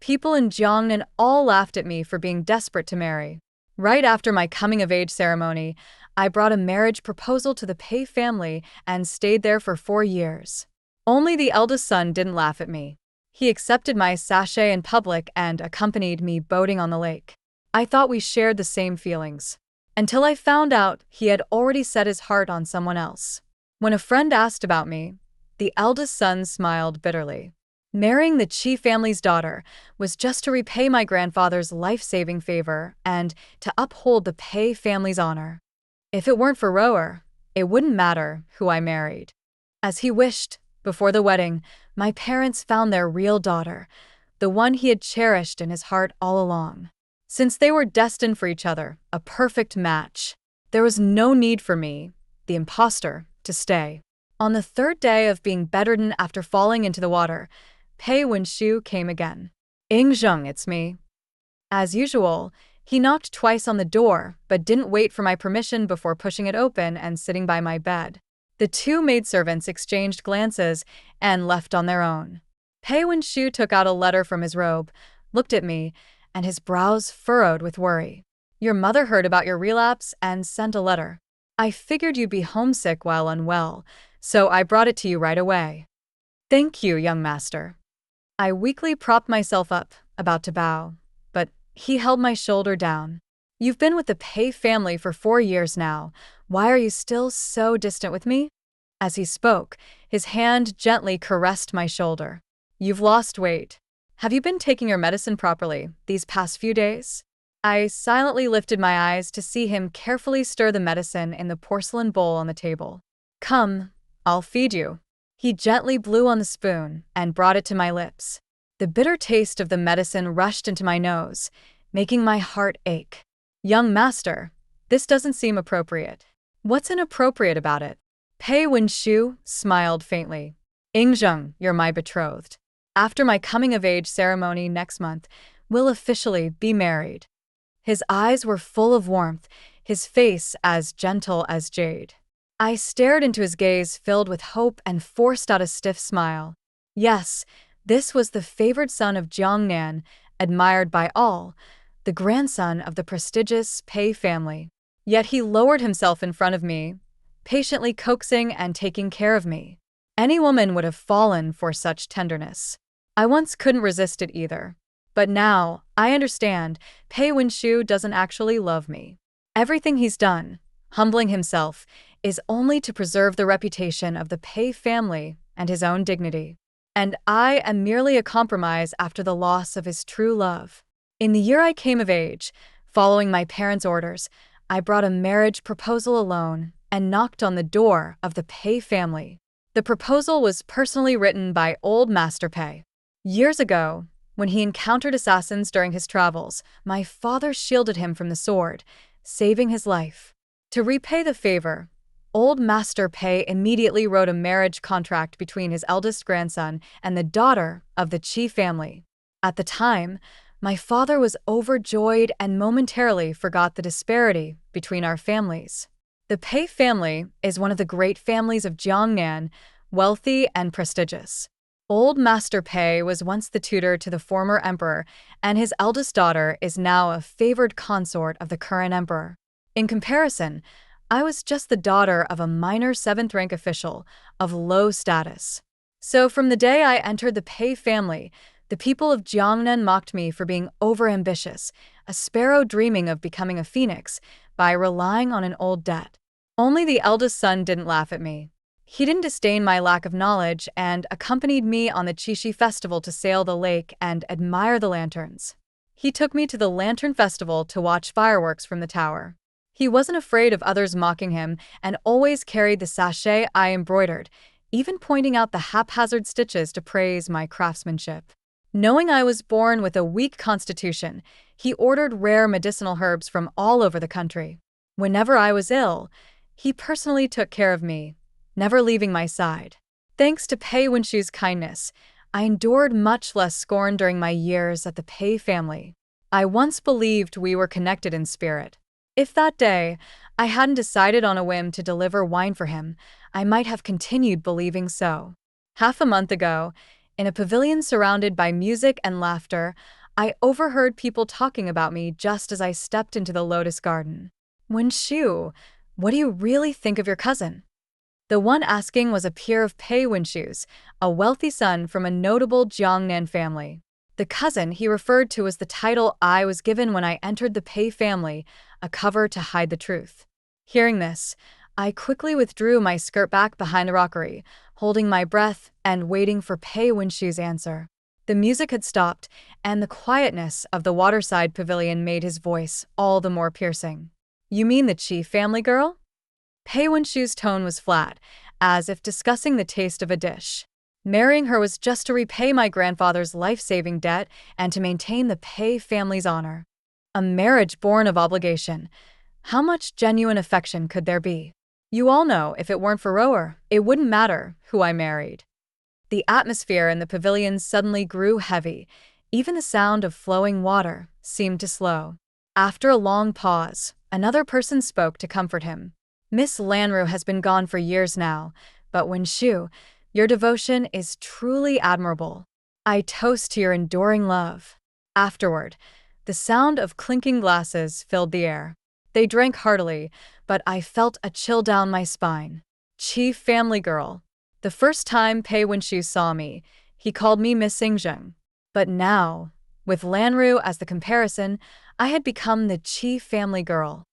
People in Jiangnan all laughed at me for being desperate to marry. Right after my coming-of-age ceremony, I brought a marriage proposal to the Pei family and stayed there for 4 years. Only the eldest son didn't laugh at me. He accepted my sachet in public and accompanied me boating on the lake. I thought we shared the same feelings. Until I found out he had already set his heart on someone else. When a friend asked about me, the eldest son smiled bitterly. Marrying the Qi family's daughter was just to repay my grandfather's life-saving favor and to uphold the Pei family's honor. If it weren't for Rou'er, it wouldn't matter who I married. As he wished, before the wedding, my parents found their real daughter, the one he had cherished in his heart all along. Since they were destined for each other, a perfect match, there was no need for me, the imposter, to stay. On the 3rd day of being bedridden after falling into the water, Pei Wenshu came again. "Ingzheng, it's me." As usual, he knocked twice on the door, but didn't wait for my permission before pushing it open and sitting by my bed. The 2 maidservants exchanged glances and left on their own. Pei Wenshu took out a letter from his robe, looked at me, and his brows furrowed with worry. "Your mother heard about your relapse and sent a letter. I figured you'd be homesick while unwell, so I brought it to you right away." "Thank you, young master." I weakly propped myself up, about to bow, but he held my shoulder down. "You've been with the Pei family for 4 years now. Why are you still so distant with me?" As he spoke, his hand gently caressed my shoulder. "You've lost weight. Have you been taking your medicine properly these past few days?" I silently lifted my eyes to see him carefully stir the medicine in the porcelain bowl on the table. "Come, I'll feed you." He gently blew on the spoon and brought it to my lips. The bitter taste of the medicine rushed into my nose, making my heart ache. "Young master, this doesn't seem appropriate." "What's inappropriate about it?" Pei Wenshu smiled faintly. "Ingzheng, you're my betrothed. After my coming-of-age ceremony next month, we'll officially be married." His eyes were full of warmth, his face as gentle as jade. I stared into his gaze filled with hope and forced out a stiff smile. Yes, this was the favored son of Jiangnan, admired by all, the grandson of the prestigious Pei family. Yet he lowered himself in front of me, patiently coaxing and taking care of me. Any woman would have fallen for such tenderness. I once couldn't resist it either. But now, I understand, Pei Wenshu doesn't actually love me. Everything he's done, humbling himself, is only to preserve the reputation of the Pei family and his own dignity. And I am merely a compromise after the loss of his true love. In the year I came of age, following my parents' orders, I brought a marriage proposal alone and knocked on the door of the Pei family. The proposal was personally written by old Master Pei. Years ago, when he encountered assassins during his travels, my father shielded him from the sword, saving his life. To repay the favor, old Master Pei immediately wrote a marriage contract between his eldest grandson and the daughter of the Qi family. At the time, my father was overjoyed and momentarily forgot the disparity between our families. The Pei family is one of the great families of Jiangnan, wealthy and prestigious. Old Master Pei was once the tutor to the former emperor, and his eldest daughter is now a favored consort of the current emperor. In comparison, I was just the daughter of a minor 7th-rank official of low status. So from the day I entered the Pei family, the people of Jiangnan mocked me for being overambitious, a sparrow dreaming of becoming a phoenix by relying on an old debt. Only the eldest son didn't laugh at me. He didn't disdain my lack of knowledge and accompanied me on the Qixi festival to sail the lake and admire the lanterns. He took me to the lantern festival to watch fireworks from the tower. He wasn't afraid of others mocking him and always carried the sachet I embroidered, even pointing out the haphazard stitches to praise my craftsmanship. Knowing I was born with a weak constitution, he ordered rare medicinal herbs from all over the country. Whenever I was ill, he personally took care of me, never leaving my side. Thanks to Pei Wenshu's kindness, I endured much less scorn during my years at the Pei family. I once believed we were connected in spirit. If that day I hadn't decided on a whim to deliver wine for him, I might have continued believing so. Half a month ago, In a pavilion surrounded by music and laughter, I overheard people talking about me just as I stepped into the lotus garden. Wenshu, what do you really think of your cousin? The one asking was a peer of Pei Wenshu's, a wealthy son from a notable Jiangnan family. The cousin he referred to as the title I was given when I entered the Pei family, a cover to hide the truth. Hearing this, I quickly withdrew my skirt back behind the rockery, holding my breath and waiting for Pei Wenshu's answer. The music had stopped, and the quietness of the waterside pavilion made his voice all the more piercing. You mean the chief family girl? Pei Wenshu's tone was flat, as if discussing the taste of a dish. Marrying her was just to repay my grandfather's life-saving debt and to maintain the Pei family's honor. A marriage born of obligation. How much genuine affection could there be? You all know if it weren't for Rou'er, it wouldn't matter who I married. The atmosphere in the pavilion suddenly grew heavy. Even the sound of flowing water seemed to slow. After a long pause, another person spoke to comfort him. Miss Lanru has been gone for years now, but Wenshu, your devotion is truly admirable. I toast to your enduring love. Afterward, the sound of clinking glasses filled the air. They drank heartily, but I felt a chill down my spine. Chief family girl. The first time Pei Wenshu saw me, he called me Miss Xingjun. But now, with Lanru as the comparison, I had become the chief family girl.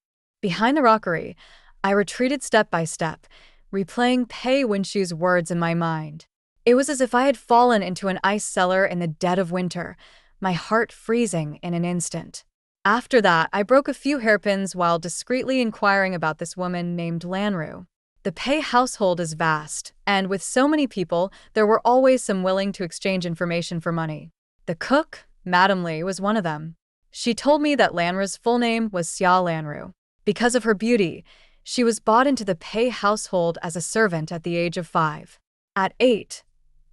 Behind the rockery, I retreated step by step, replaying Pei Wenshu's words in my mind. It was as if I had fallen into an ice cellar in the dead of winter, my heart freezing in an instant. After that, I broke a few hairpins while discreetly inquiring about this woman named Lanru. The Pei household is vast, and with so many people, there were always some willing to exchange information for money. The cook, Madame Li, was one of them. She told me that Lanru's full name was Xia Lanru. Because of her beauty, she was bought into the Pei household as a servant at the age of 5. At 8,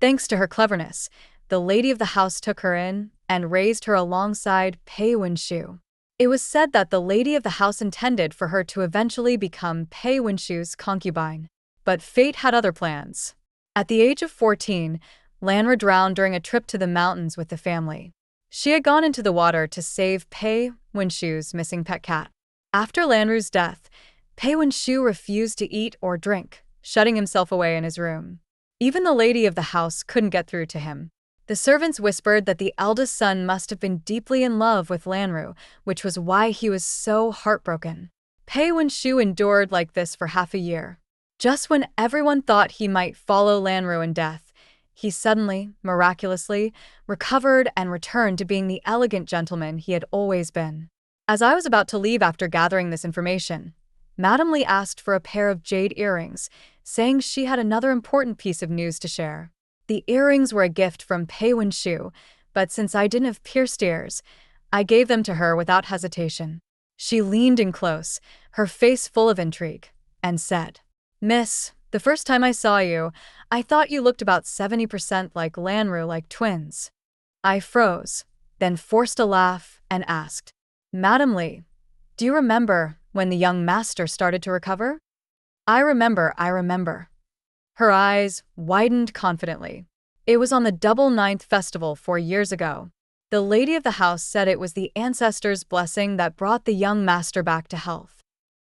thanks to her cleverness, the lady of the house took her in and raised her alongside Pei Wenshu. It was said that the lady of the house intended for her to eventually become Pei Wenshu's concubine. But fate had other plans. At the age of 14, Lanru drowned during a trip to the mountains with the family. She had gone into the water to save Pei Wenshu's missing pet cat. After Lanru's death, Pei Wenshu refused to eat or drink, shutting himself away in his room. Even the lady of the house couldn't get through to him. The servants whispered that the eldest son must have been deeply in love with Lanru, which was why he was so heartbroken. Pei Wenshu endured like this for half a year. Just when everyone thought he might follow Lanru in death, he suddenly, miraculously, recovered and returned to being the elegant gentleman he had always been. As I was about to leave after gathering this information, Madame Li asked for a pair of jade earrings, saying she had another important piece of news to share. The earrings were a gift from Pei Wenshu, but since I didn't have pierced ears, I gave them to her without hesitation. She leaned in close, her face full of intrigue, and said, "Miss, the first time I saw you, I thought you looked about 70% like Lanru, like twins." I froze, then forced a laugh and asked, "Madame Li, do you remember when the young master started to recover?" I remember. Her eyes widened confidently. It was on the Double Ninth Festival 4 years ago. The lady of the house said it was the ancestors' blessing that brought the young master back to health.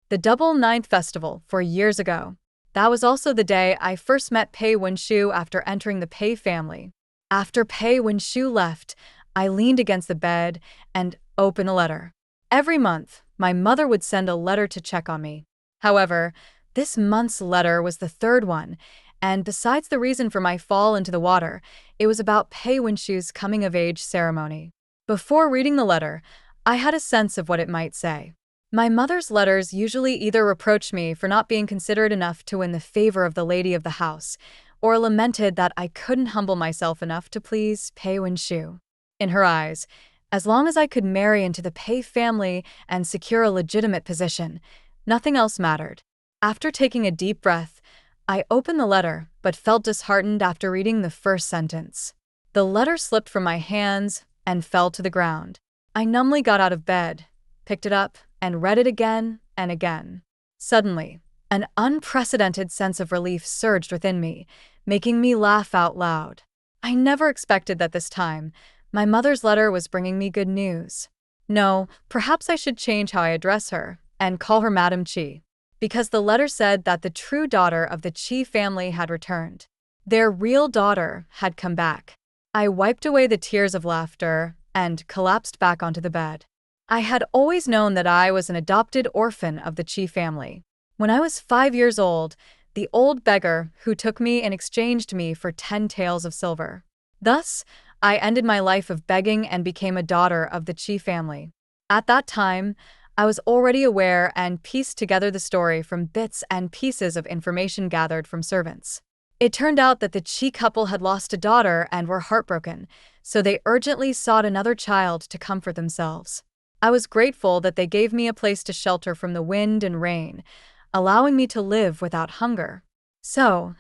The Double Ninth Festival 4 years ago. That was also the day I first met Pei Wenshu after entering the Pei family. After Pei Wenshu left, I leaned against the bed and opened a letter. Every month, my mother would send a letter to check on me. However, this month's letter was the third one, and besides the reason for my fall into the water, it was about Pei Wenshu's coming-of-age ceremony. Before reading the letter, I had a sense of what it might say. My mother's letters usually either reproached me for not being considerate enough to win the favor of the lady of the house, or lamented that I couldn't humble myself enough to please Pei Wenshu. In her eyes, as long as I could marry into the Pei family and secure a legitimate position, nothing else mattered. After taking a deep breath, I opened the letter, but felt disheartened after reading the first sentence. The letter slipped from my hands and fell to the ground. I numbly got out of bed, picked it up, and read it again and again. Suddenly, an unprecedented sense of relief surged within me, making me laugh out loud. I never expected that this time. My mother's letter was bringing me good news. No, perhaps I should change how I address her and call her Madam Chi. Because the letter said that the true daughter of the Chi family had returned. Their real daughter had come back. I wiped away the tears of laughter and collapsed back onto the bed. I had always known that I was an adopted orphan of the Chi family. When I was 5 years old, the old beggar who took me and exchanged me for 10 taels of silver. Thus, I ended my life of begging and became a daughter of the Chi family. At that time, I was already aware and pieced together the story from bits and pieces of information gathered from servants. It turned out that the Chi couple had lost a daughter and were heartbroken, so they urgently sought another child to comfort themselves. I was grateful that they gave me a place to shelter from the wind and rain, allowing me to live without hunger. So,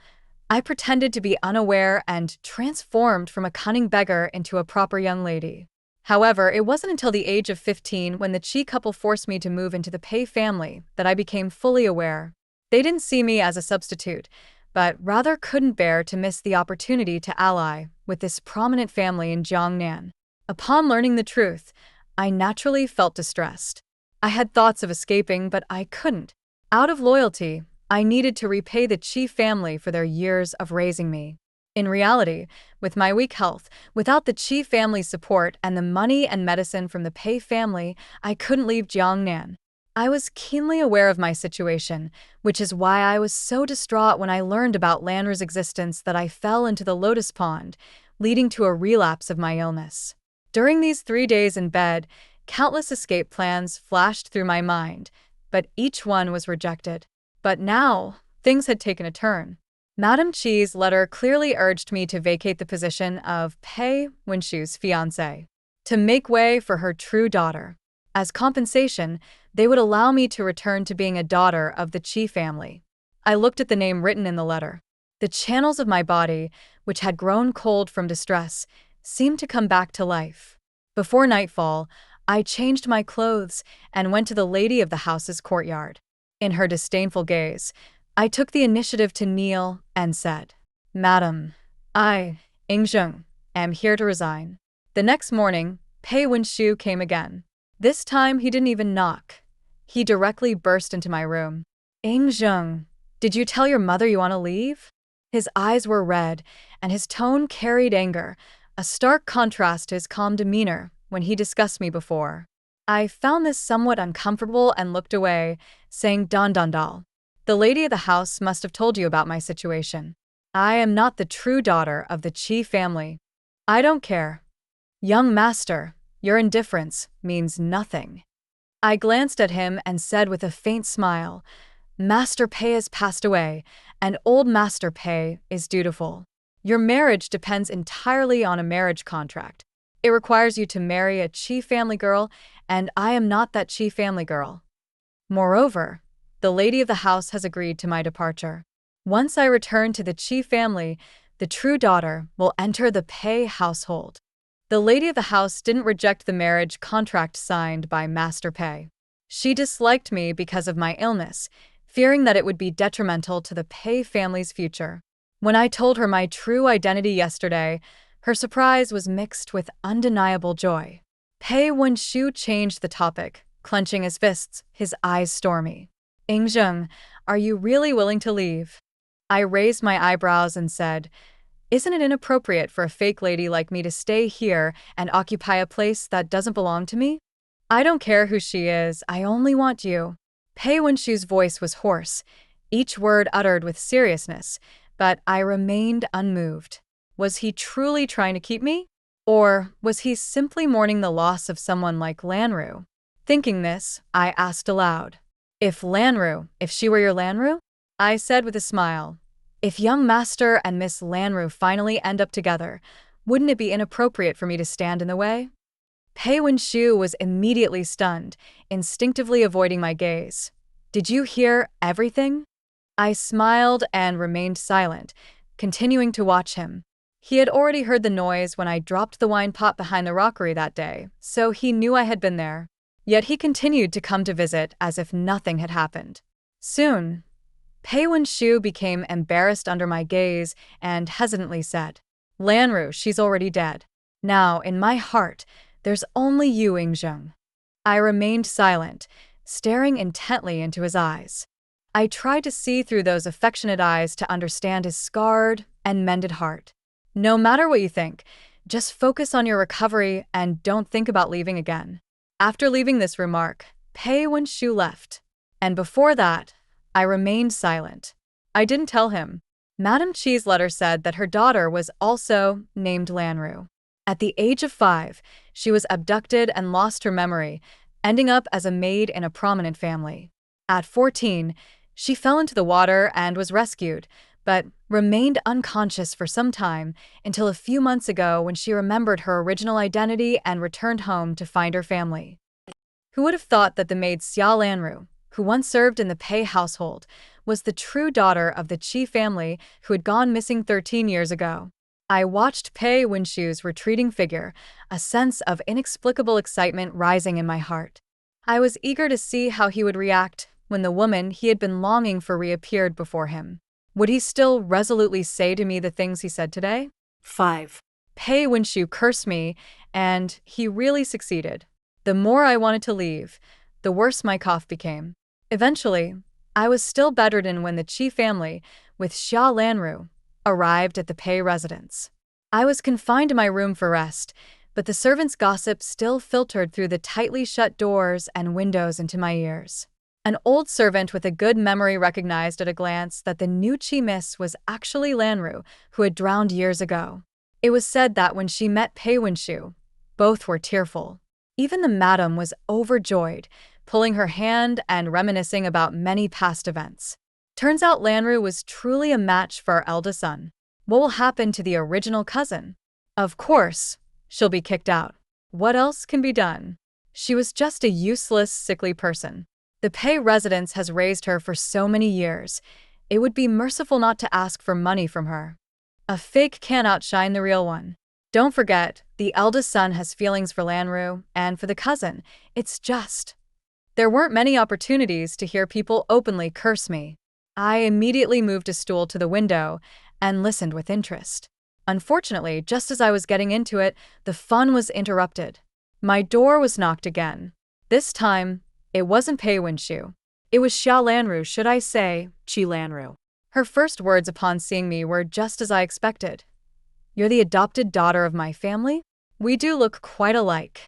I pretended to be unaware and transformed from a cunning beggar into a proper young lady. However, it wasn't until the age of 15 when the Chi couple forced me to move into the Pei family that I became fully aware. They didn't see me as a substitute, but rather couldn't bear to miss the opportunity to ally with this prominent family in Jiangnan. Upon learning the truth, I naturally felt distressed. I had thoughts of escaping, but I couldn't. Out of loyalty, I needed to repay the Chi family for their years of raising me. In reality, with my weak health, without the Chi family's support and the money and medicine from the Pei family, I couldn't leave Jiangnan. I was keenly aware of my situation, which is why I was so distraught when I learned about Lanru's existence that I fell into the lotus pond, leading to a relapse of my illness. During these 3 days in bed, countless escape plans flashed through my mind, but each one was rejected. But now, things had taken a turn. Madam Chi's letter clearly urged me to vacate the position of Pei Wenshu's fiancé, to make way for her true daughter. As compensation, they would allow me to return to being a daughter of the Chi family. I looked at the name written in the letter. The channels of my body, which had grown cold from distress, seemed to come back to life. Before nightfall, I changed my clothes and went to the lady of the house's courtyard. In her disdainful gaze, I took the initiative to kneel and said, "Madam, I, Ingzheng, am here to resign." The next morning, Pei Wenshu came again. This time he didn't even knock. He directly burst into my room. "Ingzheng, did you tell your mother you want to leave?" His eyes were red, and his tone carried anger, a stark contrast to his calm demeanor when he discussed me before. I found this somewhat uncomfortable and looked away, saying "Don Don Dal. The lady of the house must have told you about my situation. I am not the true daughter of the Chi family. I don't care. Young master, your indifference means nothing." I glanced at him and said with a faint smile, "Master Pei has passed away, and old Master Pei is dutiful. Your marriage depends entirely on a marriage contract. It requires you to marry a Chi family girl, and I am not that Chi family girl. Moreover, the lady of the house has agreed to my departure. Once I return to the Chi family, the true daughter will enter the Pei household." The lady of the house didn't reject the marriage contract signed by Master Pei. She disliked me because of my illness, fearing that it would be detrimental to the Pei family's future. When I told her my true identity yesterday, her surprise was mixed with undeniable joy. Pei Wenshu changed the topic, clenching his fists, his eyes stormy. "Ingzheng, are you really willing to leave?" I raised my eyebrows and said, "Isn't it inappropriate for a fake lady like me to stay here and occupy a place that doesn't belong to me? I don't care who she is, I only want you." Pei Wenshu's voice was hoarse, each word uttered with seriousness, but I remained unmoved. Was he truly trying to keep me? Or was he simply mourning the loss of someone like Lanru? Thinking this, I asked aloud, if she were your Lanru?" I said with a smile, "If young master and Miss Lanru finally end up together, wouldn't it be inappropriate for me to stand in the way?" Pei Wenshu was immediately stunned, instinctively avoiding my gaze. "Did you hear everything?" I smiled and remained silent, continuing to watch him. He had already heard the noise when I dropped the wine pot behind the rockery that day, so he knew I had been there. Yet he continued to come to visit as if nothing had happened. Soon, Pei Wenshu became embarrassed under my gaze and hesitantly said, Lanru, she's already dead. Now, in my heart, there's only you, Ingzheng. I remained silent, staring intently into his eyes. I tried to see through those affectionate eyes to understand his scarred and mended heart. No matter what you think, just focus on your recovery and don't think about leaving again. After leaving this remark, Pei Wenshu left. And before that, I remained silent. I didn't tell him. Madame Chi's letter said that her daughter was also named Lanru. At the age of 5, she was abducted and lost her memory, ending up as a maid in a prominent family. At 14, she fell into the water and was rescued, but remained unconscious for some time until a few months ago when she remembered her original identity and returned home to find her family. Who would have thought that the maid Xia Lanru, who once served in the Pei household, was the true daughter of the Qi family who had gone missing 13 years ago? I watched Pei Wenshu's retreating figure, a sense of inexplicable excitement rising in my heart. I was eager to see how he would react when the woman he had been longing for reappeared before him. Would he still resolutely say to me the things he said today? 5. Pei Wenshu cursed me, and he really succeeded. The more I wanted to leave, the worse my cough became. Eventually, I was still bedridden when the Qi family, with Xia Lanru, arrived at the Pei residence. I was confined to my room for rest, but the servants' gossip still filtered through the tightly shut doors and windows into my ears. An old servant with a good memory recognized at a glance that the new Qi miss was actually Lanru, who had drowned years ago. It was said that when she met Pei Wenshu, both were tearful. Even the madam was overjoyed, pulling her hand and reminiscing about many past events. Turns out Lanru was truly a match for our eldest son. What will happen to the original cousin? Of course, she'll be kicked out. What else can be done? She was just a useless, sickly person. The Pei residence has raised her for so many years. It would be merciful not to ask for money from her. A fake can't outshine the real one. Don't forget, the eldest son has feelings for Lanru, and for the cousin. It's just. There weren't many opportunities to hear people openly curse me. I immediately moved a stool to the window and listened with interest. Unfortunately, just as I was getting into it, the fun was interrupted. My door was knocked again. This time, it wasn't Pei Wenshu. It was Xia Lanru, should I say, Qi Lanru. Her first words upon seeing me were just as I expected. You're the adopted daughter of my family? We do look quite alike.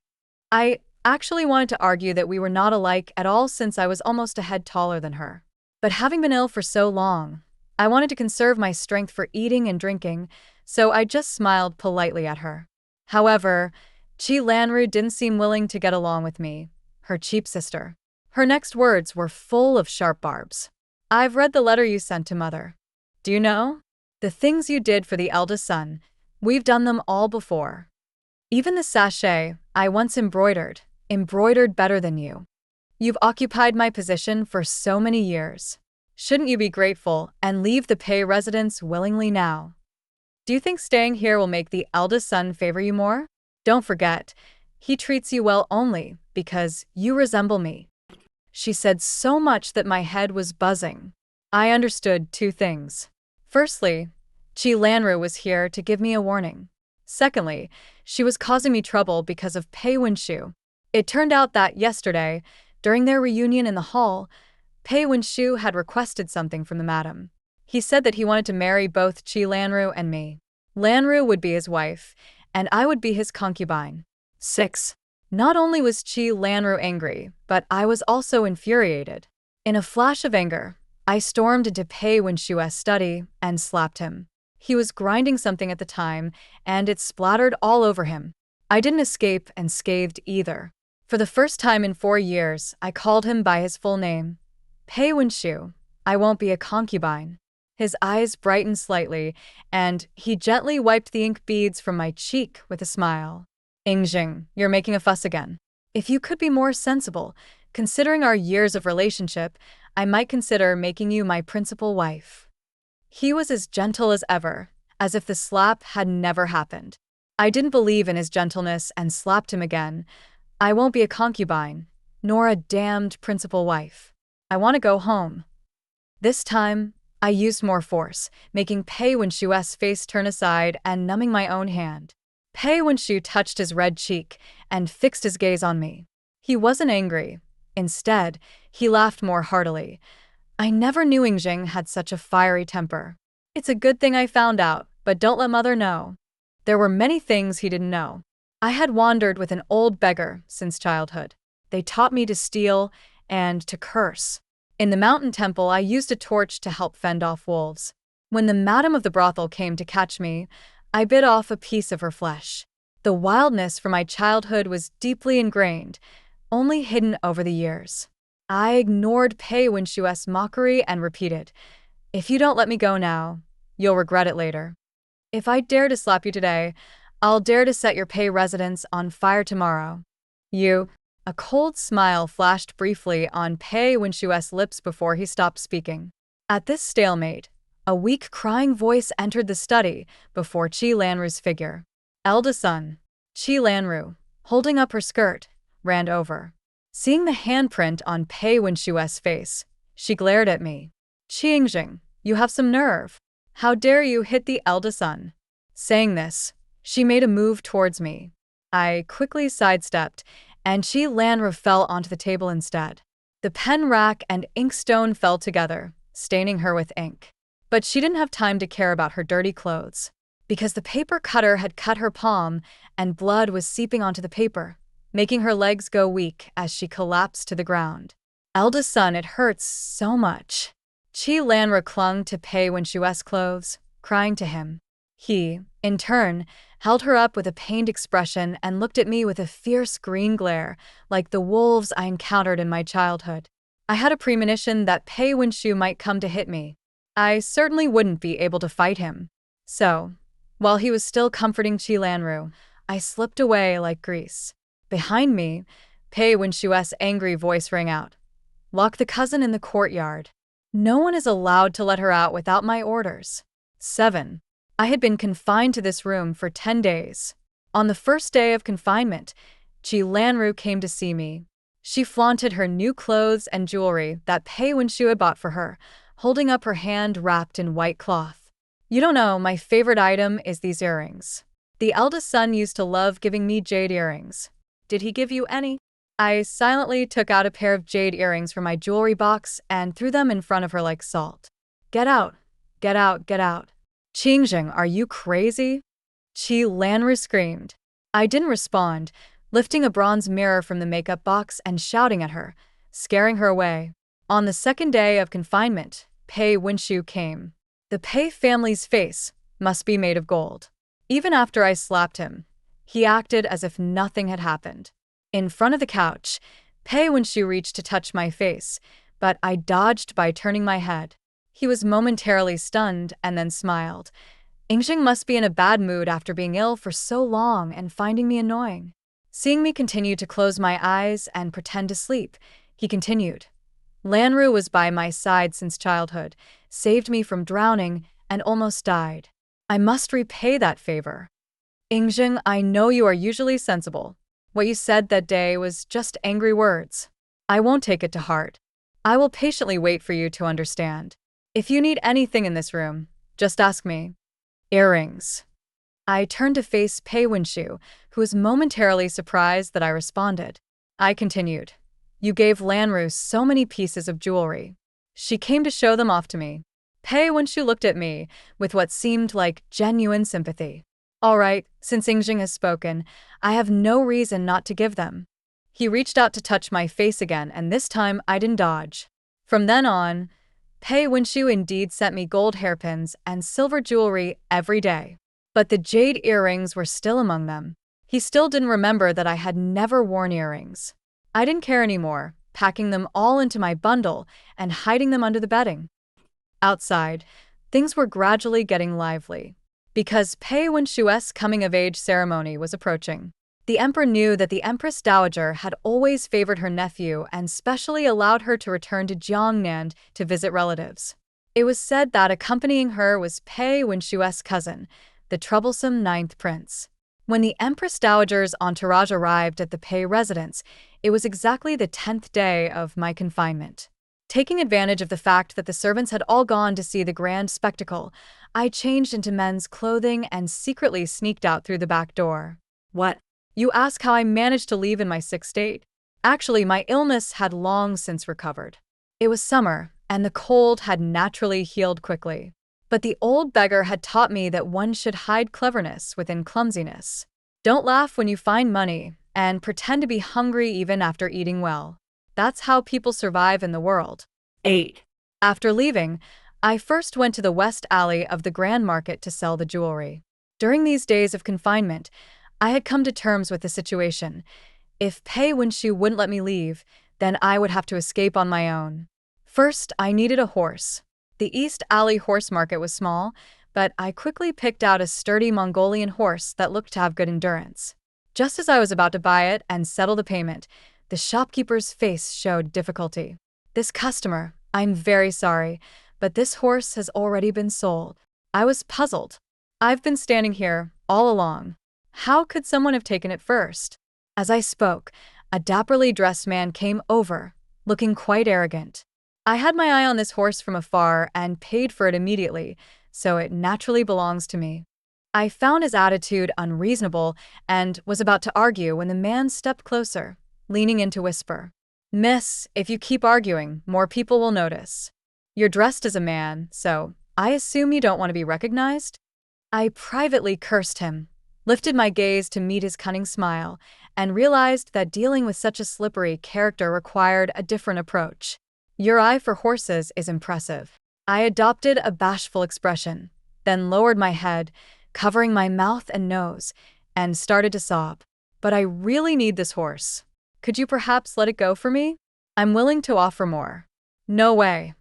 I actually wanted to argue that we were not alike at all since I was almost a head taller than her. But having been ill for so long, I wanted to conserve my strength for eating and drinking, so I just smiled politely at her. However, Qi Lanru didn't seem willing to get along with me, her cheap sister. Her next words were full of sharp barbs. I've read the letter you sent to Mother. Do you know? The things you did for the eldest son, we've done them all before. Even the sachet I once embroidered better than you. You've occupied my position for so many years. Shouldn't you be grateful and leave the Pei residence willingly now? Do you think staying here will make the eldest son favor you more? Don't forget, he treats you well only because you resemble me. She said so much that my head was buzzing. I understood 2 things. Firstly, Qi Lanru was here to give me a warning. Secondly, she was causing me trouble because of Pei Wenshu. It turned out that yesterday, during their reunion in the hall, Pei Wenshu had requested something from the madam. He said that he wanted to marry both Qi Lanru and me. Lanru would be his wife, and I would be his concubine. 6. Not only was Qi Lanru angry, but I was also infuriated. In a flash of anger, I stormed into Pei Wenshu's study and slapped him. He was grinding something at the time, and it splattered all over him. I didn't escape unscathed either. For the first time in 4 years, I called him by his full name. Pei Wenshu, I won't be a concubine. His eyes brightened slightly, and he gently wiped the ink beads from my cheek with a smile. Ingzheng, you're making a fuss again. If you could be more sensible, considering our years of relationship, I might consider making you my principal wife. He was as gentle as ever, as if the slap had never happened. I didn't believe in his gentleness and slapped him again. I won't be a concubine, nor a damned principal wife. I want to go home. This time, I used more force, making Pei Wenshu's face turn aside and numbing my own hand. Pei Wenshu touched his red cheek and fixed his gaze on me. He wasn't angry. Instead, he laughed more heartily. I never knew Yingjing had such a fiery temper. It's a good thing I found out, but don't let mother know. There were many things he didn't know. I had wandered with an old beggar since childhood. They taught me to steal and to curse. In the mountain temple, I used a torch to help fend off wolves. When the madam of the brothel came to catch me, I bit off a piece of her flesh. The wildness from my childhood was deeply ingrained, only hidden over the years. I ignored Pei Wenshu's mockery and repeated, "If you don't let me go now, you'll regret it later. If I dare to slap you today, I'll dare to set your Pei residence on fire tomorrow." You. A cold smile flashed briefly on Pei Wenshu's lips before he stopped speaking. At this stalemate, a weak crying voice entered the study before Qi Lanru's figure. Eldest son. Qi Lanru, holding up her skirt, ran over. Seeing the handprint on Pei Wenshu's face, she glared at me. "Qi Yingjing, you have some nerve. How dare you hit the eldest son?" Saying this, she made a move towards me. I quickly sidestepped, and Qi Lanru fell onto the table instead. The pen rack and inkstone fell together, staining her with ink. But she didn't have time to care about her dirty clothes, because the paper cutter had cut her palm and blood was seeping onto the paper, making her legs go weak as she collapsed to the ground. "Eldest son, it hurts so much." Qi Lanru clung to Pei Wenshu's clothes, crying to him. He, in turn, held her up with a pained expression and looked at me with a fierce green glare, like the wolves I encountered in my childhood. I had a premonition that Pei Wenshu might come to hit me. I certainly wouldn't be able to fight him. So, while he was still comforting Qi Lanru, I slipped away like grease. Behind me, Pei Wenshu's angry voice rang out. "Lock the cousin in the courtyard. No one is allowed to let her out without my orders." 7. I had been confined to this room for 10 days. On the first day of confinement, Qi Lanru came to see me. She flaunted her new clothes and jewelry that Pei Wenshu had bought for her, holding up her hand wrapped in white cloth. "You don't know, my favorite item is these earrings. The eldest son used to love giving me jade earrings. Did he give you any?" I silently took out a pair of jade earrings from my jewelry box and threw them in front of her like salt. "Get out! Get out! Get out!" "Qi Yingjing, are you crazy?" Qi Lanru screamed. I didn't respond, lifting a bronze mirror from the makeup box and shouting at her, scaring her away. On the second day of confinement, Pei Wenshu came. The Pei family's face must be made of gold. Even after I slapped him, he acted as if nothing had happened. In front of the couch, Pei Wenshu reached to touch my face, but I dodged by turning my head. He was momentarily stunned and then smiled. Yingjing must be in a bad mood after being ill for so long and finding me annoying. Seeing me continue to close my eyes and pretend to sleep, he continued. "Lanru was by my side since childhood, saved me from drowning, and almost died. I must repay that favor. Yingjing, I know you are usually sensible. What you said that day was just angry words. I won't take it to heart. I will patiently wait for you to understand. If you need anything in this room, just ask me." Earrings. I turned to face Pei Wenshu, who was momentarily surprised that I responded. I continued. "You gave Lanru so many pieces of jewelry. She came to show them off to me." Pei Wenshu looked at me with what seemed like genuine sympathy. "All right, since Yingjing has spoken, I have no reason not to give them." He reached out to touch my face again, and this time I didn't dodge. From then on, Pei Wenshu indeed sent me gold hairpins and silver jewelry every day. But the jade earrings were still among them. He still didn't remember that I had never worn earrings. I didn't care anymore, packing them all into my bundle and hiding them under the bedding. Outside, things were gradually getting lively, because Pei Wenshu's coming-of-age ceremony was approaching. The emperor knew that the Empress Dowager had always favored her nephew and specially allowed her to return to Jiangnan to visit relatives. It was said that accompanying her was Pei Wenshu's cousin, the troublesome 9th prince. When the Empress Dowager's entourage arrived at the Pei residence, it was exactly the 10th day of my confinement. Taking advantage of the fact that the servants had all gone to see the grand spectacle, I changed into men's clothing and secretly sneaked out through the back door. What? You ask how I managed to leave in my sick state? Actually, my illness had long since recovered. It was summer, and the cold had naturally healed quickly. But the old beggar had taught me that one should hide cleverness within clumsiness. Don't laugh when you find money, and pretend to be hungry even after eating well. That's how people survive in the world. 8. After leaving, I first went to the west alley of the Grand Market to sell the jewelry. During these days of confinement, I had come to terms with the situation. If Pei Winshu wouldn't let me leave, then I would have to escape on my own. First, I needed a horse. The East Alley horse market was small, but I quickly picked out a sturdy Mongolian horse that looked to have good endurance. Just as I was about to buy it and settle the payment, the shopkeeper's face showed difficulty. This customer, I'm very sorry, but this horse has already been sold. I was puzzled. I've been standing here all along. How could someone have taken it first? As I spoke, a dapperly dressed man came over, looking quite arrogant. I had my eye on this horse from afar and paid for it immediately, so it naturally belongs to me. I found his attitude unreasonable and was about to argue when the man stepped closer, leaning in to whisper, "Miss, if you keep arguing, more people will notice. You're dressed as a man, so I assume you don't want to be recognized?" I privately cursed him, lifted my gaze to meet his cunning smile, and realized that dealing with such a slippery character required a different approach. Your eye for horses is impressive. I adopted a bashful expression, then lowered my head, covering my mouth and nose, and started to sob. "But I really need this horse. Could you perhaps let it go for me? I'm willing to offer more." "No way."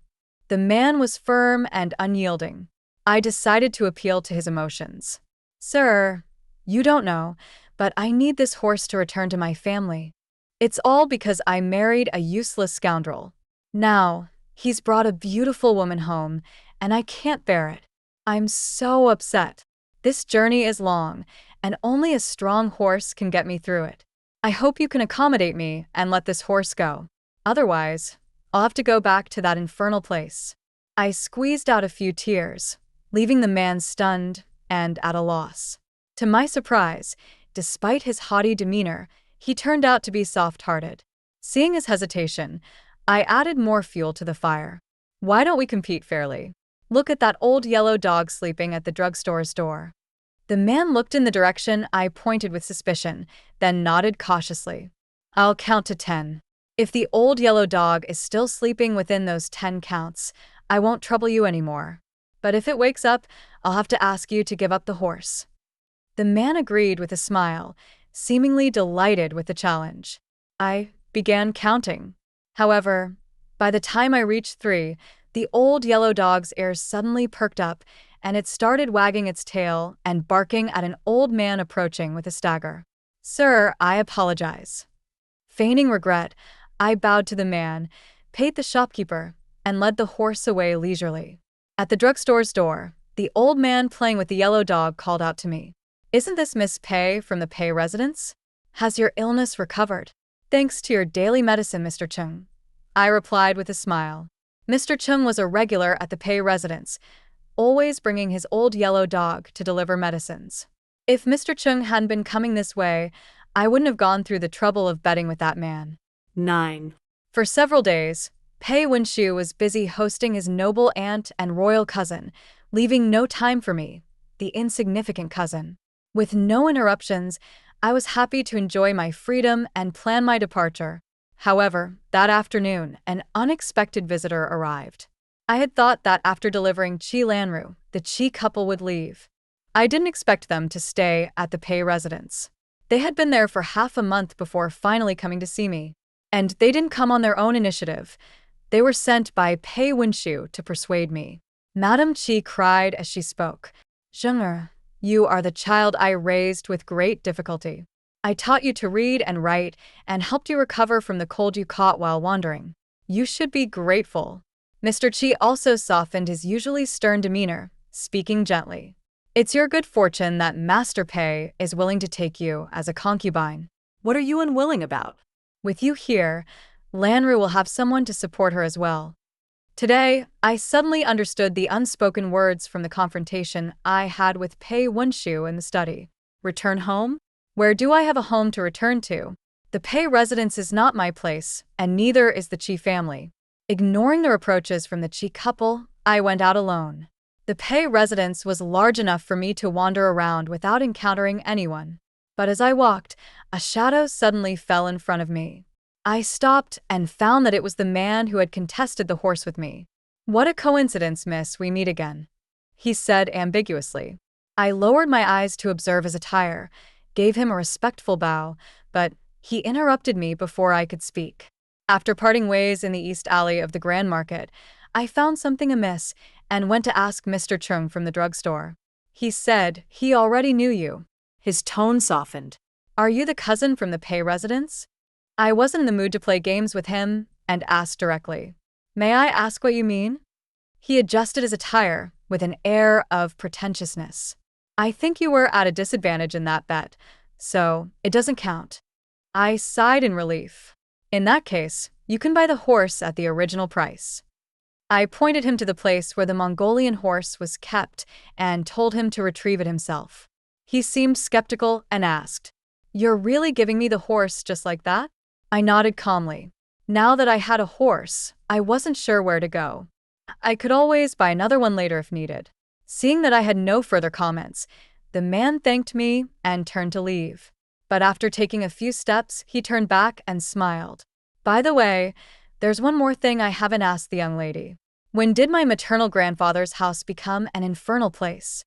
The man was firm and unyielding. I decided to appeal to his emotions. "Sir, you don't know, but I need this horse to return to my family. It's all because I married a useless scoundrel. Now, he's brought a beautiful woman home, and I can't bear it. I'm so upset. This journey is long, and only a strong horse can get me through it. I hope you can accommodate me and let this horse go. Otherwise, I'll have to go back to that infernal place." I squeezed out a few tears, leaving the man stunned and at a loss. To my surprise, despite his haughty demeanor, he turned out to be soft-hearted. Seeing his hesitation, I added more fuel to the fire. "Why don't we compete fairly? Look at that old yellow dog sleeping at the drugstore's door." The man looked in the direction I pointed with suspicion, then nodded cautiously. "I'll count to 10. If the old yellow dog is still sleeping within those 10 counts, I won't trouble you anymore. But if it wakes up, I'll have to ask you to give up the horse." The man agreed with a smile, seemingly delighted with the challenge. I began counting. However, by the time I reached 3, the old yellow dog's ears suddenly perked up, and it started wagging its tail and barking at an old man approaching with a stagger. "Sir, I apologize." Feigning regret, I bowed to the man, paid the shopkeeper, and led the horse away leisurely. At the drugstore's door, the old man playing with the yellow dog called out to me, "Isn't this Miss Pei from the Pei residence? Has your illness recovered?" "Thanks to your daily medicine, Mr. Chung," I replied with a smile. Mr. Chung was a regular at the Pei residence, always bringing his old yellow dog to deliver medicines. If Mr. Chung hadn't been coming this way, I wouldn't have gone through the trouble of betting with that man. 9. For several days, Pei Winshu was busy hosting his noble aunt and royal cousin, leaving no time for me, the insignificant cousin. With no interruptions, I was happy to enjoy my freedom and plan my departure. However, that afternoon, an unexpected visitor arrived. I had thought that after delivering Qi Lanru, the Qi couple would leave. I didn't expect them to stay at the Pei residence. They had been there for half a month before finally coming to see me. And they didn't come on their own initiative. They were sent by Pei Winshu to persuade me. Madame Qi cried as she spoke. "Zheng'er, you are the child I raised with great difficulty. I taught you to read and write and helped you recover from the cold you caught while wandering. You should be grateful." Mr. Qi also softened his usually stern demeanor, speaking gently. "It's your good fortune that Master Pei is willing to take you as a concubine. What are you unwilling about?" With you here, Lanru will have someone to support her as well. Today, I suddenly understood the unspoken words from the confrontation I had with Pei Wunshu in the study. Return home? Where do I have a home to return to? The Pei residence is not my place, and neither is the Qi family. Ignoring the reproaches from the Qi couple, I went out alone. The Pei residence was large enough for me to wander around without encountering anyone. But as I walked, a shadow suddenly fell in front of me. I stopped and found that it was the man who had contested the horse with me. "What a coincidence, miss, we meet again," he said ambiguously. I lowered my eyes to observe his attire, gave him a respectful bow, but he interrupted me before I could speak. After parting ways in the east alley of the Grand Market, I found something amiss and went to ask Mr. Chung from the drugstore. He said he already knew you. His tone softened. "Are you the cousin from the Pei residence?" I wasn't in the mood to play games with him and asked directly. "May I ask what you mean?" He adjusted his attire with an air of pretentiousness. "I think you were at a disadvantage in that bet, so it doesn't count." I sighed in relief. "In that case, you can buy the horse at the original price." I pointed him to the place where the Mongolian horse was kept and told him to retrieve it himself. He seemed skeptical and asked, "You're really giving me the horse just like that?" I nodded calmly. Now that I had a horse, I wasn't sure where to go. I could always buy another one later if needed. Seeing that I had no further comments, the man thanked me and turned to leave. But after taking a few steps, he turned back and smiled. "By the way, there's one more thing I haven't asked the young lady. When did my maternal grandfather's house become an infernal place?"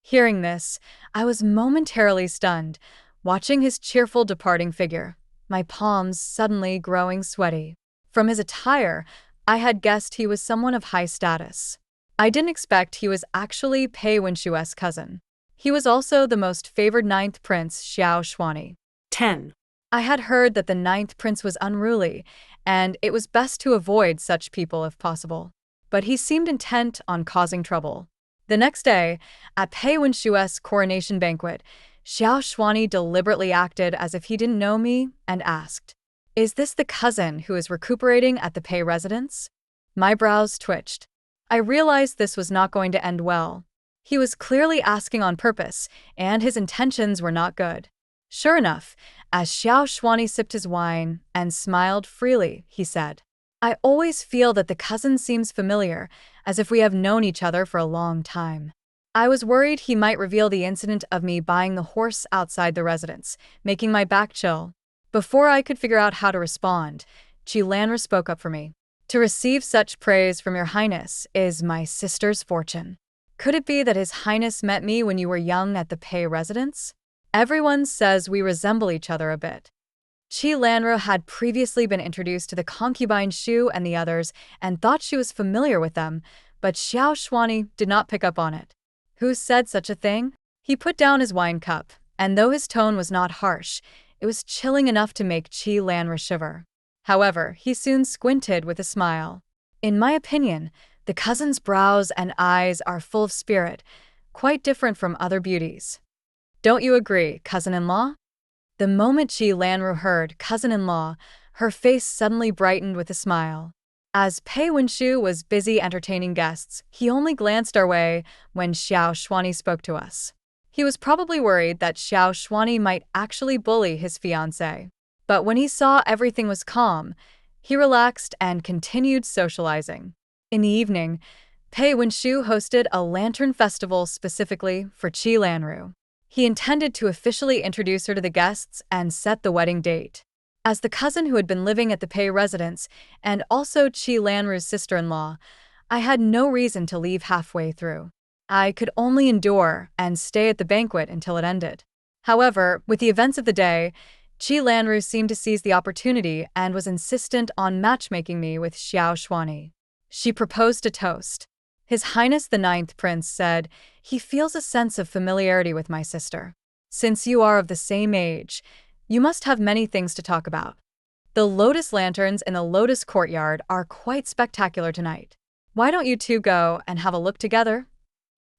Hearing this, I was momentarily stunned, watching his cheerful departing figure, my palms suddenly growing sweaty. From his attire, I had guessed he was someone of high status. I didn't expect he was actually Pei Wunshu's cousin. He was also the most favored ninth prince, Xiao Xuani. 10. I had heard that the ninth prince was unruly, and it was best to avoid such people if possible. But he seemed intent on causing trouble. The next day, at Pei Wunshu's coronation banquet, Xiao Xuani deliberately acted as if he didn't know me and asked, "Is this the cousin who is recuperating at the Pei residence?" My brows twitched. I realized this was not going to end well. He was clearly asking on purpose, and his intentions were not good. Sure enough, as Xiao Xuani sipped his wine and smiled freely, he said, "I always feel that the cousin seems familiar, as if we have known each other for a long time." I was worried he might reveal the incident of me buying the horse outside the residence, making my back chill. Before I could figure out how to respond, Jiangnan spoke up for me. "To receive such praise from your highness is my sister's fortune. Could it be that his highness met me when you were young at the Pei residence? Everyone says we resemble each other a bit." Jiangnan had previously been introduced to the concubine Shu and the others and thought she was familiar with them, but Xiao Xuani did not pick up on it. "Who said such a thing?" He put down his wine cup, and though his tone was not harsh, it was chilling enough to make Jiangnan shiver. However, he soon squinted with a smile. "In my opinion, the cousin's brows and eyes are full of spirit, quite different from other beauties. Don't you agree, cousin-in-law?" The moment Jiangnan heard cousin-in-law, her face suddenly brightened with a smile. As Pei Wunshu was busy entertaining guests, he only glanced our way when Xiao Xuani spoke to us. He was probably worried that Xiao Xuani might actually bully his fiancée. But when he saw everything was calm, he relaxed and continued socializing. In the evening, Pei Wunshu hosted a lantern festival specifically for Jiangnan. He intended to officially introduce her to the guests and set the wedding date. As the cousin who had been living at the Pei residence and also Jiangnan's sister-in-law, I had no reason to leave halfway through. I could only endure and stay at the banquet until it ended. However, with the events of the day, Jiangnan seemed to seize the opportunity and was insistent on matchmaking me with Xiao Xuani. She proposed a toast. His Highness the Ninth Prince said, "He feels a sense of familiarity with my sister. Since you are of the same age, you must have many things to talk about. The lotus lanterns in the lotus courtyard are quite spectacular tonight. Why don't you two go and have a look together?"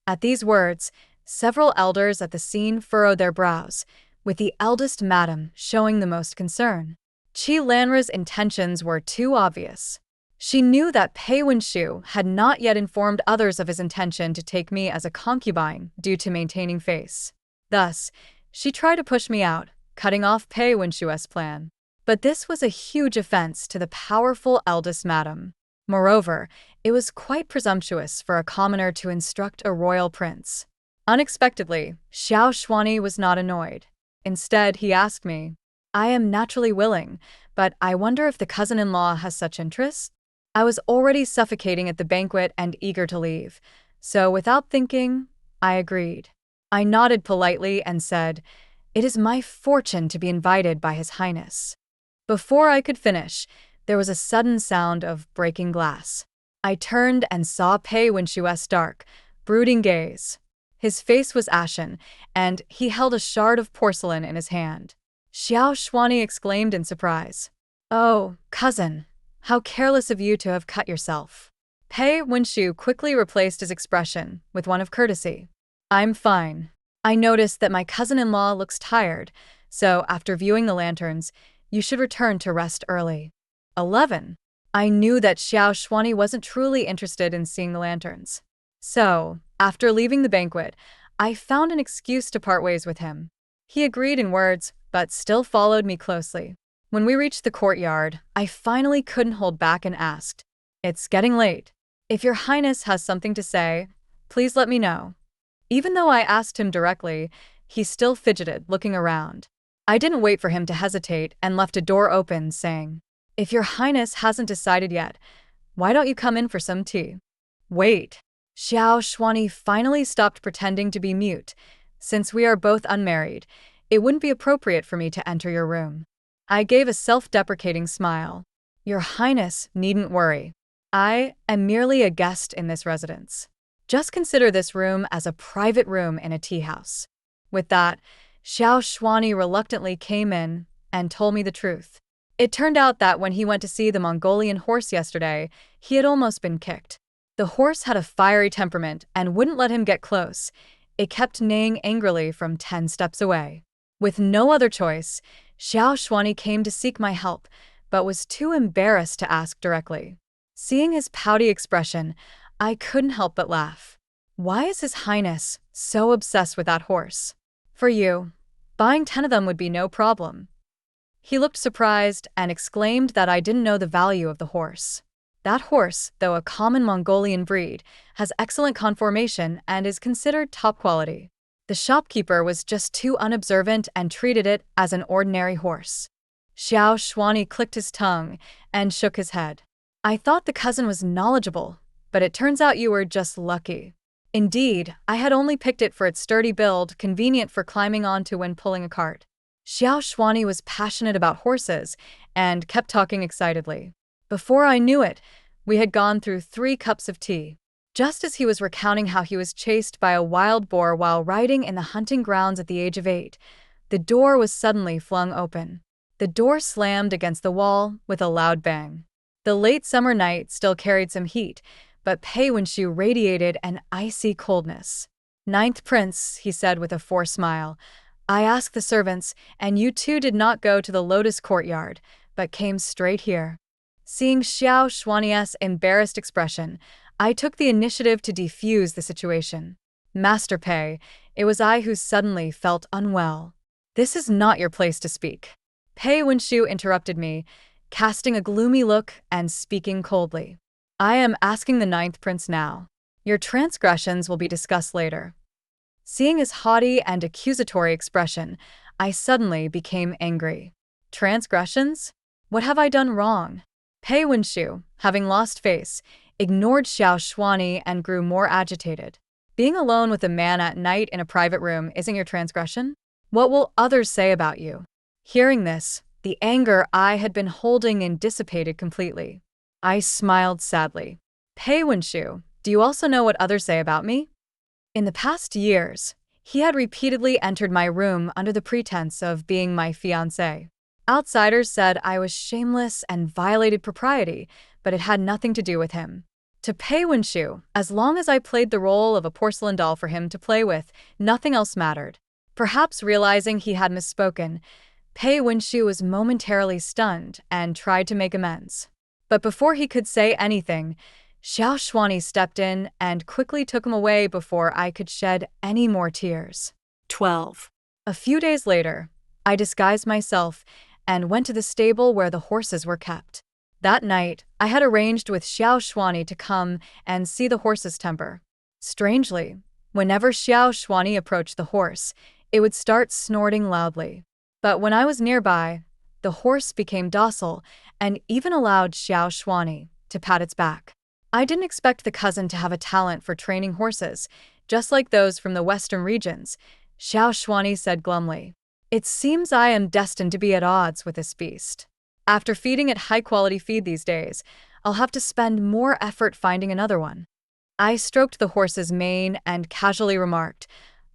At these words, several elders at the scene furrowed their brows, with the eldest madam showing the most concern. Jiangnan's intentions were too obvious. She knew that Pei Wenshu had not yet informed others of his intention to take me as a concubine due to maintaining face. Thus, she tried to push me out, cutting off Pei Wenshu's plan. But this was a huge offense to the powerful eldest madam. Moreover, it was quite presumptuous for a commoner to instruct a royal prince. Unexpectedly, Xiao Xuanyi was not annoyed. Instead, he asked me, "I am naturally willing, but I wonder if the cousin-in-law has such interest?" I was already suffocating at the banquet and eager to leave, so without thinking, I agreed. I nodded politely and said, "It is my fortune to be invited by His Highness." Before I could finish, there was a sudden sound of breaking glass. I turned and saw Pei Wenshu's dark, brooding gaze. His face was ashen, and he held a shard of porcelain in his hand. Xiao Xuanyi exclaimed in surprise, "Oh, cousin, how careless of you to have cut yourself." Pei Wenshu quickly replaced his expression with one of courtesy. "I'm fine. I noticed that my cousin-in-law looks tired, so after viewing the lanterns, you should return to rest early." 11. I knew that Xiao Xuanyi wasn't truly interested in seeing the lanterns. So, after leaving the banquet, I found an excuse to part ways with him. He agreed in words, but still followed me closely. When we reached the courtyard, I finally couldn't hold back and asked, "It's getting late. If your highness has something to say, please let me know." Even though I asked him directly, he still fidgeted, looking around. I didn't wait for him to hesitate and left a door open, saying, "If your highness hasn't decided yet, why don't you come in for some tea?" "Wait." Xiao Xuanyi finally stopped pretending to be mute. "Since we are both unmarried, it wouldn't be appropriate for me to enter your room." I gave a self-deprecating smile. "Your highness needn't worry. I am merely a guest in this residence. Just consider this room as a private room in a tea house." With that, Xiao Xuanyi reluctantly came in and told me the truth. It turned out that when he went to see the Mongolian horse yesterday, he had almost been kicked. The horse had a fiery temperament and wouldn't let him get close. It kept neighing angrily from 10 steps away. With no other choice, Xiao Xuanyi came to seek my help, but was too embarrassed to ask directly. Seeing his pouty expression, I couldn't help but laugh. "Why is His Highness so obsessed with that horse?" "For you, buying 10 of them would be no problem." He looked surprised and exclaimed that I didn't know the value of the horse. That horse, though a common Mongolian breed, has excellent conformation and is considered top quality. The shopkeeper was just too unobservant and treated it as an ordinary horse. Xiao Xuanyi clicked his tongue and shook his head. "I thought the cousin was knowledgeable, but it turns out you were just lucky." Indeed, I had only picked it for its sturdy build, convenient for climbing onto when pulling a cart. Xiao Xuanyi was passionate about horses and kept talking excitedly. Before I knew it, we had gone through 3 cups of tea. Just as he was recounting how he was chased by a wild boar while riding in the hunting grounds at the age of 8, the door was suddenly flung open. The door slammed against the wall with a loud bang. The late summer night still carried some heat, but Pei Wenshu radiated an icy coldness. "Ninth Prince," he said with a forced smile, "I asked the servants, and you two did not go to the Lotus Courtyard, but came straight here." Seeing Xiao Xuanyi's embarrassed expression, I took the initiative to defuse the situation. "Master Pei, it was I who suddenly felt unwell." "This is not your place to speak." Pei Wenshu interrupted me, casting a gloomy look and speaking coldly. "I am asking the 9th Prince now. Your transgressions will be discussed later." Seeing his haughty and accusatory expression, I suddenly became angry. "Transgressions? What have I done wrong?" Pei Wenshu, having lost face, ignored Xiao Xuanyi and grew more agitated. "Being alone with a man at night in a private room isn't your transgression? What will others say about you?" Hearing this, the anger I had been holding in dissipated completely. I smiled sadly. "Pei Wenshu, do you also know what others say about me?" In the past years, he had repeatedly entered my room under the pretense of being my fiancé. Outsiders said I was shameless and violated propriety, but it had nothing to do with him. To Pei Wenshu, as long as I played the role of a porcelain doll for him to play with, nothing else mattered. Perhaps realizing he had misspoken, Pei Wenshu was momentarily stunned and tried to make amends. But before he could say anything, Xiao Shuani stepped in and quickly took him away before I could shed any more tears. 12. A few days later, I disguised myself and went to the stable where the horses were kept. That night, I had arranged with Xiao Shuani to come and see the horse's temper. Strangely, whenever Xiao Shuani approached the horse, it would start snorting loudly. But when I was nearby, the horse became docile and even allowed Xiao Shuani to pat its back. I didn't expect the cousin to have a talent for training horses, just like those from the western regions, Xiao Shuani said glumly. It seems I am destined to be at odds with this beast. After feeding it high-quality feed these days, I'll have to spend more effort finding another one. I stroked the horse's mane and casually remarked,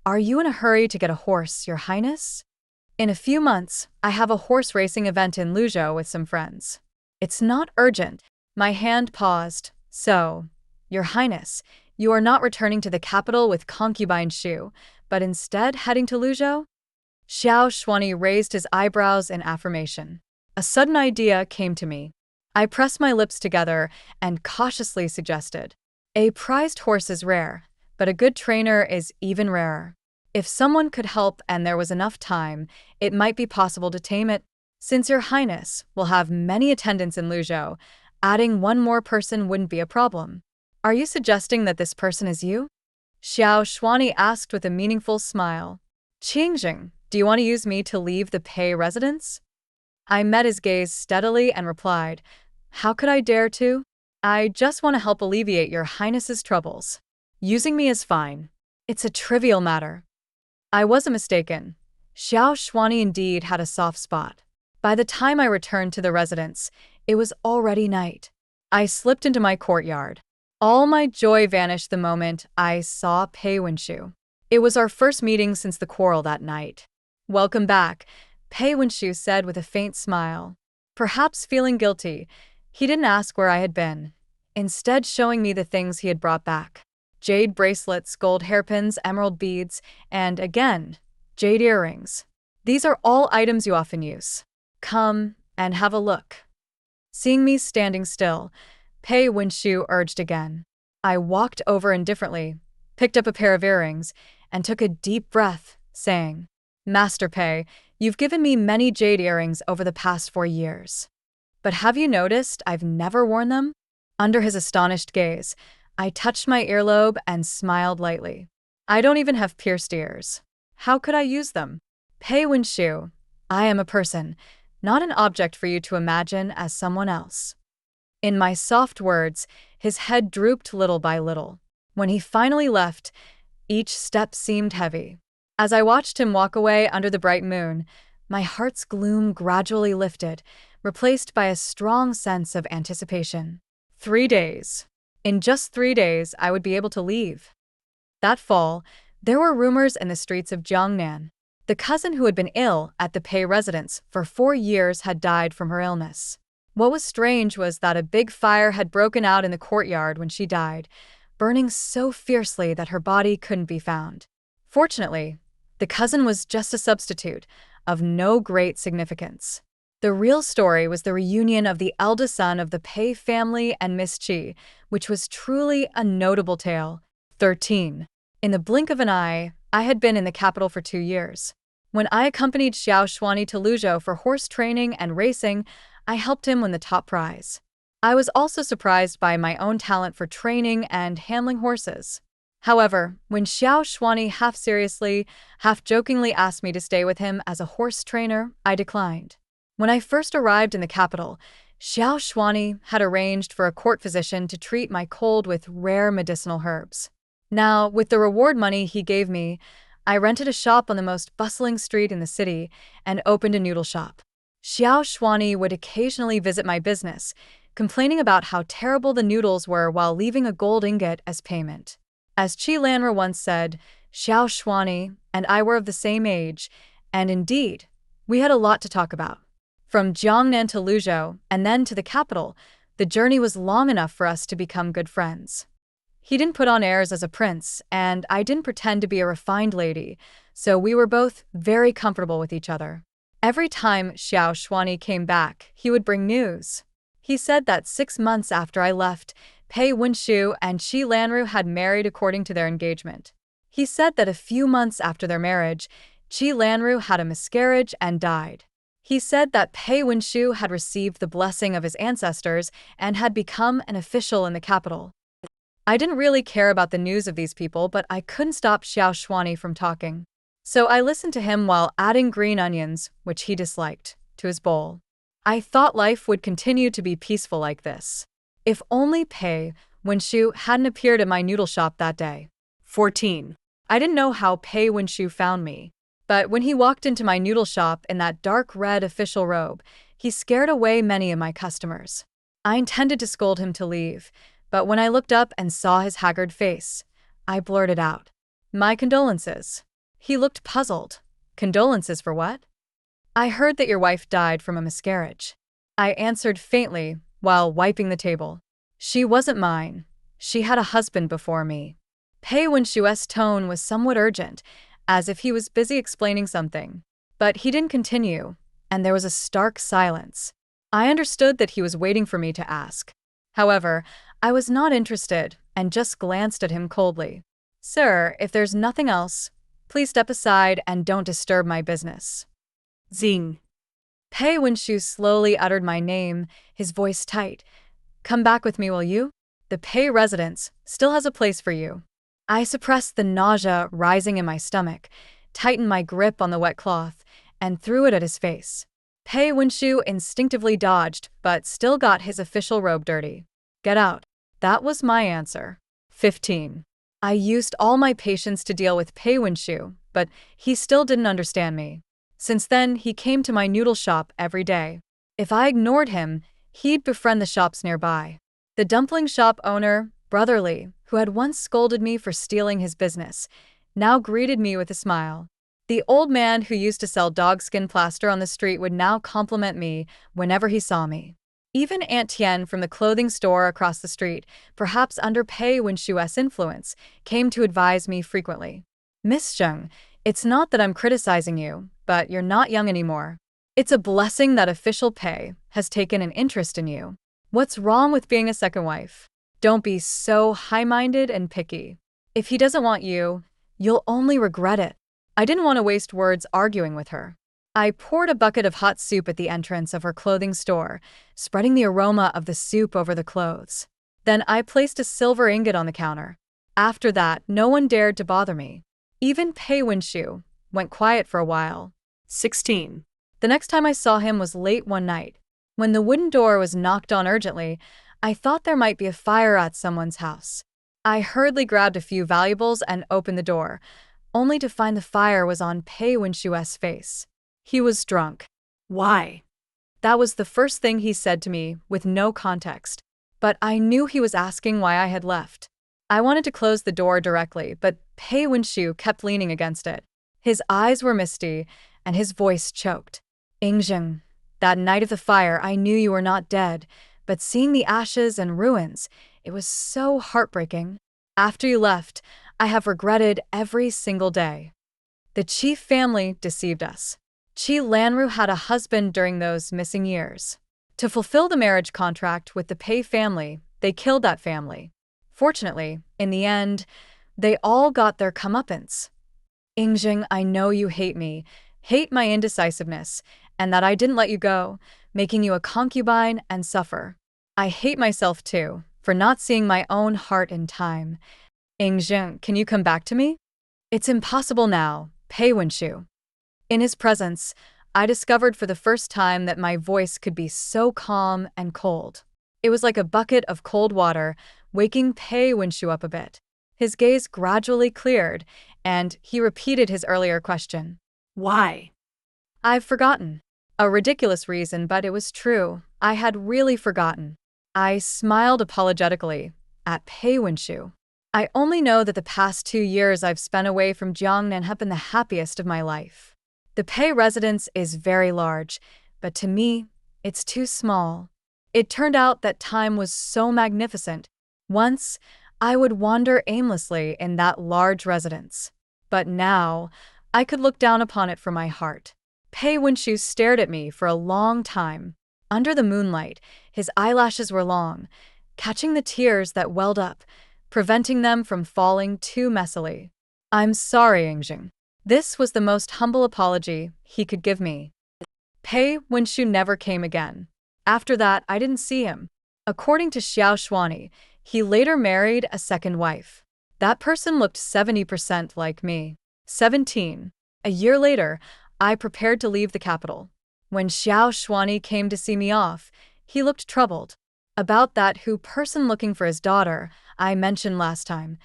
"Are you in a hurry to get a horse, Your Highness?" "In a few months, I have a horse racing event in Luzhou with some friends. It's not urgent." My hand paused. "So, Your Highness, you are not returning to the capital with concubine Shu, but instead heading to Luzhou?" Xiao Shuani raised his eyebrows in affirmation. A sudden idea came to me. I pressed my lips together and cautiously suggested, "A prized horse is rare, but a good trainer is even rarer. If someone could help and there was enough time, it might be possible to tame it. Since Your Highness will have many attendants in Luzhou, adding one more person wouldn't be a problem. Are you suggesting that this person is you?" Xiao Shuani asked with a meaningful smile. "Qingjing, do you want to use me to leave the Pei residence?" I met his gaze steadily and replied, "How could I dare to? I just want to help alleviate Your Highness's troubles. Using me is fine. It's a trivial matter." I wasn't mistaken. Xiao Shuani indeed had a soft spot. By the time I returned to the residence, it was already night. I slipped into my courtyard. All my joy vanished the moment I saw Pei Wenshu. It was our first meeting since the quarrel that night. "Welcome back," Pei Wenshu said with a faint smile. Perhaps feeling guilty, he didn't ask where I had been, instead showing me the things he had brought back. Jade bracelets, gold hairpins, emerald beads, and, again, jade earrings. "These are all items you often use. Come and have a look." Seeing me standing still, Pei Wenshu urged again. I walked over indifferently, picked up a pair of earrings, and took a deep breath, saying, "Master Pei, you've given me many jade earrings over the past 4 years. But have you noticed I've never worn them?" Under his astonished gaze, I touched my earlobe and smiled lightly. "I don't even have pierced ears. How could I use them?" "Pei Wenshu, I am a person, not an object for you to imagine as someone else." In my soft words, his head drooped little by little. When he finally left, each step seemed heavy. As I watched him walk away under the bright moon, my heart's gloom gradually lifted, replaced by a strong sense of anticipation. 3 days. In just 3 days, I would be able to leave. That fall, there were rumors in the streets of Jiangnan. The cousin who had been ill at the Pei residence for 4 years had died from her illness. What was strange was that a big fire had broken out in the courtyard when she died, burning so fiercely that her body couldn't be found. Fortunately, the cousin was just a substitute, of no great significance. The real story was the reunion of the eldest son of the Pei family and Miss Qi, which was truly a notable tale. 13. In the blink of an eye, I had been in the capital for 2 years. When I accompanied Xiao Shuani to Luzhou for horse training and racing, I helped him win the top prize. I was also surprised by my own talent for training and handling horses. However, when Xiao Shuani half-seriously, half-jokingly asked me to stay with him as a horse trainer, I declined. When I first arrived in the capital, Xiao Shuani had arranged for a court physician to treat my cold with rare medicinal herbs. Now, with the reward money he gave me, I rented a shop on the most bustling street in the city and opened a noodle shop. Xiao Shuani would occasionally visit my business, complaining about how terrible the noodles were while leaving a gold ingot as payment. As Qi Lanra once said, Xiao Shuani and I were of the same age, and indeed, we had a lot to talk about. From Jiangnan to Luzhou, and then to the capital, the journey was long enough for us to become good friends. He didn't put on airs as a prince, and I didn't pretend to be a refined lady, so we were both very comfortable with each other. Every time Xiao Shuani came back, he would bring news. He said that 6 months after I left, Pei Winshu and Qi Lanru had married according to their engagement. He said that a few months after their marriage, Qi Lanru had a miscarriage and died. He said that Pei Winshu had received the blessing of his ancestors and had become an official in the capital. I didn't really care about the news of these people, but I couldn't stop Xiao Shuani from talking. So I listened to him while adding green onions, which he disliked, to his bowl. I thought life would continue to be peaceful like this. If only Pei Winshu hadn't appeared at my noodle shop that day. 14. I didn't know how Pei Winshu found me, but when he walked into my noodle shop in that dark red official robe, he scared away many of my customers. I intended to scold him to leave, but when I looked up and saw his haggard face, I blurted out, "My condolences." He looked puzzled. "Condolences for what?" "I heard that your wife died from a miscarriage." I answered faintly while wiping the table. "She wasn't mine. She had a husband before me." Pei Winshu's tone was somewhat urgent, as if he was busy explaining something. But he didn't continue, and there was a stark silence. I understood that he was waiting for me to ask. However, I was not interested and just glanced at him coldly. "Sir, if there's nothing else, please step aside and don't disturb my business." Zing. Pei Winshu slowly uttered my name, his voice tight. "Come back with me, will you? The Pei residence still has a place for you." I suppressed the nausea rising in my stomach, tightened my grip on the wet cloth, and threw it at his face. Pei Winshu instinctively dodged, but still got his official robe dirty. "Get out." That was my answer. 15. I used all my patience to deal with Pei Winshu, but he still didn't understand me. Since then, he came to my noodle shop every day. If I ignored him, he'd befriend the shops nearby. The dumpling shop owner, Brotherly, who had once scolded me for stealing his business, now greeted me with a smile. The old man who used to sell dogskin plaster on the street would now compliment me whenever he saw me. Even Aunt Tian from the clothing store across the street, perhaps under Pei Winshu's influence, came to advise me frequently. "Miss Zheng, it's not that I'm criticizing you, but you're not young anymore. It's a blessing that official Pei has taken an interest in you. What's wrong with being a second wife? Don't be so high-minded and picky. If he doesn't want you, you'll only regret it." I didn't want to waste words arguing with her. I poured a bucket of hot soup at the entrance of her clothing store, spreading the aroma of the soup over the clothes. Then I placed a silver ingot on the counter. After that, no one dared to bother me. Even Pei Winshu went quiet for a while. 16. The next time I saw him was late one night. When the wooden door was knocked on urgently, I thought there might be a fire at someone's house. I hurriedly grabbed a few valuables and opened the door, only to find the fire was on Pei Winshu's face. He was drunk. "Why?" That was the first thing he said to me, with no context. But I knew he was asking why I had left. I wanted to close the door directly, but Pei Winshu kept leaning against it. His eyes were misty, and his voice choked. "Ingzheng, that night of the fire I knew you were not dead, but seeing the ashes and ruins, it was so heartbreaking. After you left, I have regretted every single day. The chief family deceived us. Qi Lanru had a husband during those missing years. To fulfill the marriage contract with the Pei family, they killed that family. Fortunately, in the end, they all got their comeuppance. Ingzheng, I know you hate me, hate my indecisiveness, and that I didn't let you go, making you a concubine and suffer. I hate myself too, for not seeing my own heart in time. Ingzheng, can you come back to me?" "It's impossible now, Pei Winshu." In his presence, I discovered for the first time that my voice could be so calm and cold. It was like a bucket of cold water, waking Pei Winshu up a bit. His gaze gradually cleared, and he repeated his earlier question. "Why?" "I've forgotten." A ridiculous reason, but it was true. I had really forgotten. I smiled apologetically at Pei Winshu. "I only know that the past 2 years I've spent away from Jiangnan have been the happiest of my life. The Pei residence is very large, but to me, it's too small. It turned out that time was so magnificent. Once, I would wander aimlessly in that large residence. But now, I could look down upon it from my heart." Pei Winshu stared at me for a long time. Under the moonlight, His eyelashes were long, catching the tears that welled up, preventing them from falling too messily. "I'm sorry, Yingjing." This was the most humble apology he could give me. Pei Wenshu never came again. After that, I didn't see him. According to Xiao Shuani, he later married a second wife. That person looked 70% like me. 17. A year later, I prepared to leave the capital. When Xiao Shuani came to see me off, he looked troubled. About that Hu person looking for his daughter, I mentioned last time.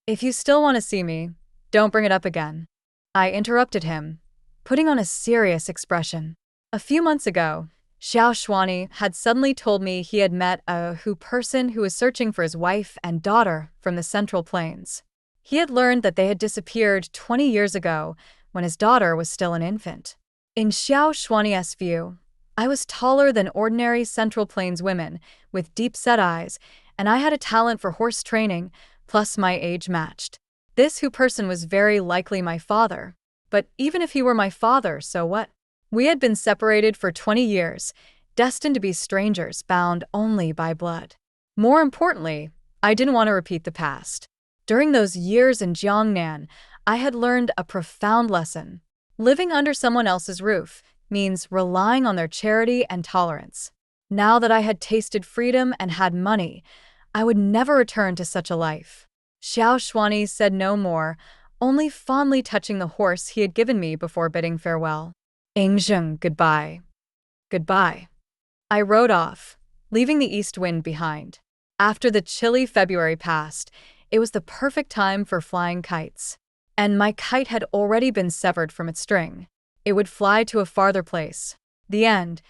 If you still want to see me, don't bring it up again. I interrupted him, putting on a serious expression. A few months ago, Xiao Shuani had suddenly told me he had met a Hu person who was searching for his wife and daughter from the Central Plains. He had learned that they had disappeared 20 years ago when his daughter was still an infant. In Xiao Shuani's view, I was taller than ordinary Central Plains women with deep-set eyes, and I had a talent for horse training, plus my age matched. This Hu person was very likely my father. But even if he were my father, so what? We had been separated for 20 years, destined to be strangers bound only by blood. More importantly, I didn't want to repeat the past. During those years in Jiangnan, I had learned a profound lesson. Living under someone else's roof means relying on their charity and tolerance. Now that I had tasted freedom and had money, I would never return to such a life. Xiao Shuani said no more, only fondly touching the horse he had given me before bidding farewell. "Yingjing, goodbye." Goodbye. I rode off, leaving the east wind behind. After the chilly February passed, it was the perfect time for flying kites. And my kite had already been severed from its string. It would fly to a farther place. The end.